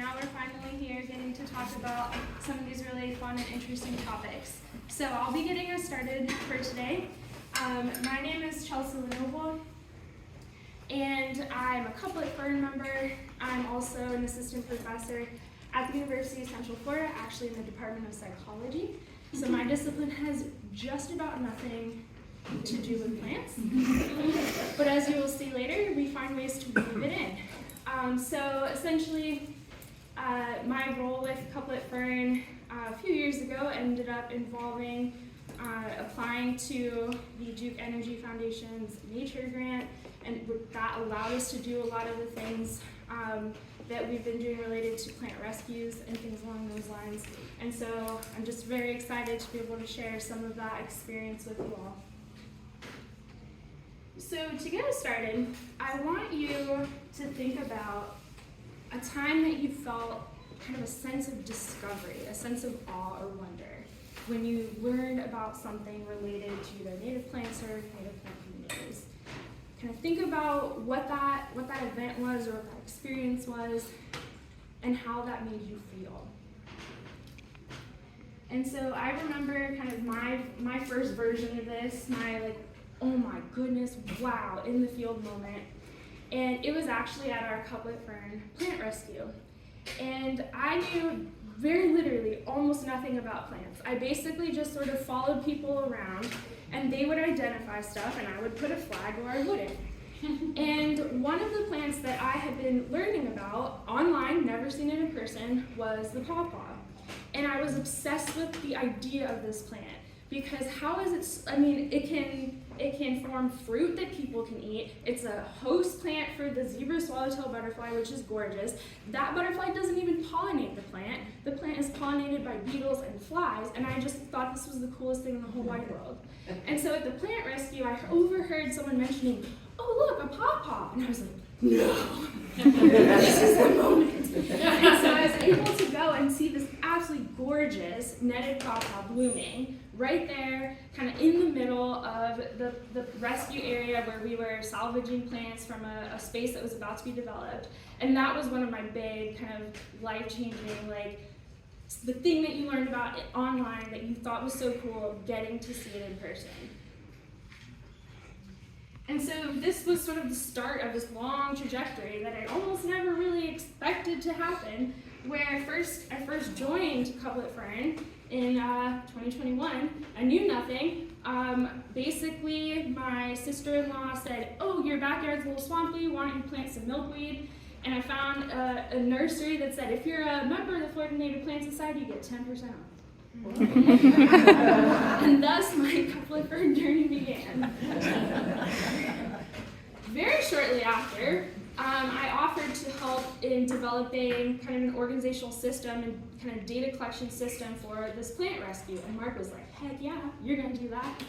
now we're finally here getting to talk about some of these really fun and interesting topics. So I'll be getting us started for today. My name is LeNoble, and I'm a Cuplet Fern member. I'm also an assistant professor at the University of Central Florida, actually in the Department of Psychology. So my discipline has just about nothing to do with plants. But as you will see later, we find ways to weave it in. So essentially, my role with Cuplet Fern a few years ago ended up involving applying to the Duke Energy Foundation's Nature Grant, and that allowed us to do a lot of the things that we've been doing related to plant rescues and things along those lines. And so I'm just very excited to be able to share some of that experience with you all. So to get us started, I want you to think about a time that you felt kind of a sense of discovery, a sense of awe or wonder when you learned about something related to either native plants or native plant communities. Kind of think about what that event was or what that experience was and how that made you feel. And so I remember kind of my first version of this, my oh my goodness, wow, in the field moment. And it was actually at our Cuplet Fern plant rescue. And I knew very literally almost nothing about plants. I basically just sort of followed people around, and they would identify stuff, and I would put a flag or I wouldn't. And one of the plants that I had been learning about online, never seen it in person, was the pawpaw. And I was obsessed with the idea of this plant, because how is it, I mean, it can form fruit that people can eat. It's a host plant for the zebra swallowtail butterfly, which is gorgeous. That butterfly doesn't even pollinate the plant. The plant is pollinated by beetles and flies, and I just thought this was the coolest thing in the whole wide world. And so at the plant rescue, I overheard someone mentioning, oh look, a pawpaw. And I was like, no, this is the moment. And so I was able to go and see this absolutely gorgeous netted pawpaw blooming right there, kind of in the middle of the rescue area where we were salvaging plants from a space that was about to be developed. And that was one of my big kind of life-changing, the thing that you learned about it online that you thought was so cool, getting to see it in person. And so this was sort of the start of this long trajectory that I almost never really expected to happen, where I first joined Cuplet Fern in 2021. I knew nothing. Basically, my sister-in-law said, oh, your backyard's a little swampy, why don't you plant some milkweed? And I found a nursery that said, if you're a member of the Florida Native Plant Society, you get 10% off. And thus my Cuplet Fern journey began. Very shortly after, I offered to help in developing kind of an organizational system and kind of data collection system for this plant rescue. And Mark was like, heck yeah, you're going to do that.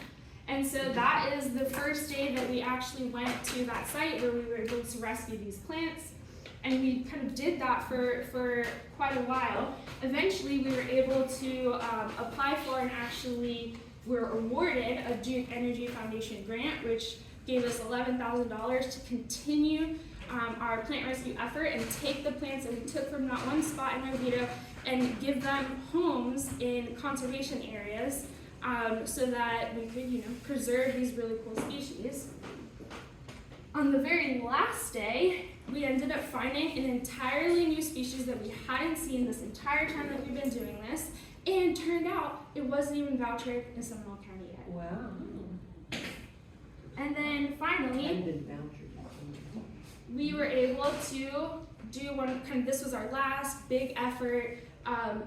And so that is the first day that we actually went to that site where we were able to rescue these plants. And we kind of did that for quite a while. Eventually, we were able to apply for and actually were awarded a Duke Energy Foundation grant, which gave us $11,000 to continue our plant rescue effort and take the plants that we took from that one spot in Oviedo and give them homes in conservation areas so that we could, preserve these really cool species. On the very last day, we ended up finding an entirely new species that we hadn't seen this entire time that we've been doing this, and turned out it wasn't even vouchered in Seminole County yet. Wow. And then finally, we were able to do this was our last big effort,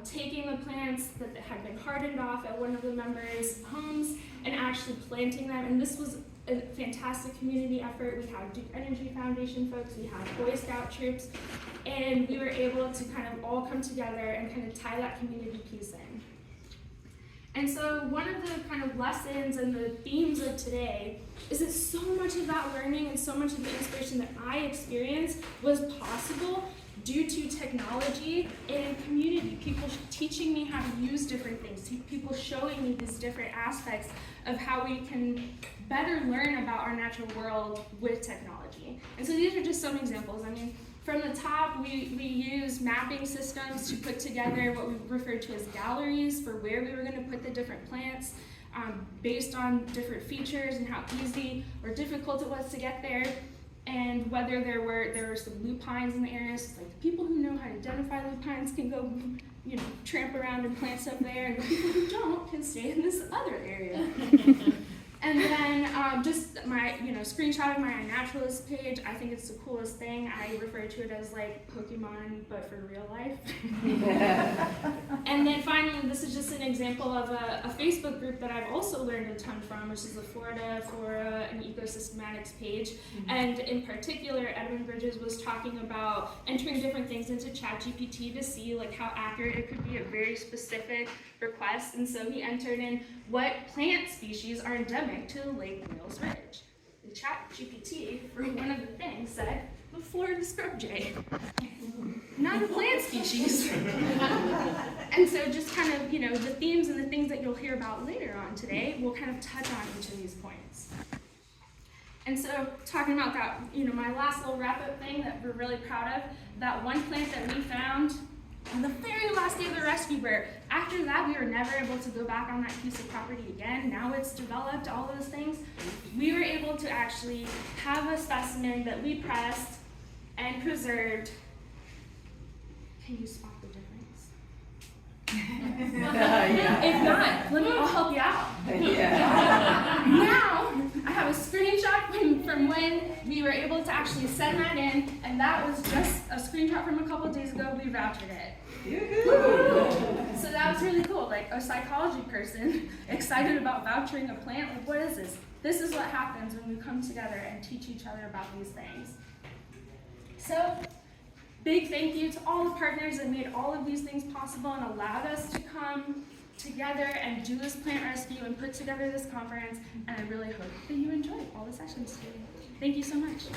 taking the plants that had been hardened off at one of the members' homes and actually planting them. And this was a fantastic community effort. We had Duke Energy Foundation folks, we had Boy Scout troops, and we were able to kind of all come together and kind of tie that community piece in. And so one of the kind of lessons and the themes of today is that so much of that learning and so much of the inspiration that I experienced was possible due to technology and community, people teaching me how to use different things, people showing me these different aspects of how we can better learn about our natural world with technology. And so these are just some examples. I mean, From the top, we used mapping systems to put together what we referred to as galleries for where we were going to put the different plants based on different features and how easy or difficult it was to get there, and whether there were some lupines in the area. So like the people who know how to identify lupines can go, tramp around and plant stuff there, and the people who don't can stay in this other area. And then just my, screenshot of my iNaturalist page. I think it's the coolest thing. I refer to it as like Pokemon, but for real life. And then finally, this is just an example of a Facebook group that I've also learned a ton from, which is the Florida Flora and Ecosystematics page. And in particular, Edwin Bridges was talking about entering different things into ChatGPT to see like how accurate it could be at very specific requests. And so he entered in what plant species are endemic to Lake Wales Ridge. The ChatGPT, for one of the things, said the Florida scrub jay, not a plant species. And so just kind of, the themes and the things that you'll hear about later on today, we'll kind of touch on each of these points. And so talking about that, my last little wrap-up thing that we're really proud of, that one plant that we found on the very last day of the rescue, where after that we were never able to go back on that piece of property again. Now it's developed, all those things. We were able to actually have a specimen that we pressed and preserved. Can you spot the difference? If not, I'll help you out. Now, I have a screenshot from when we were able to actually send that in, and that was just a screenshot from a couple days ago. We vouchered it. So that was really cool. Like a psychology person excited about vouchering a plant. Like, what is this? This is what happens when we come together and teach each other about these things. So, big thank you to all the partners that made all of these things possible and allowed us to come together and do this plant rescue and put together this conference. And I really hope that you enjoyed all the sessions today. Thank you so much.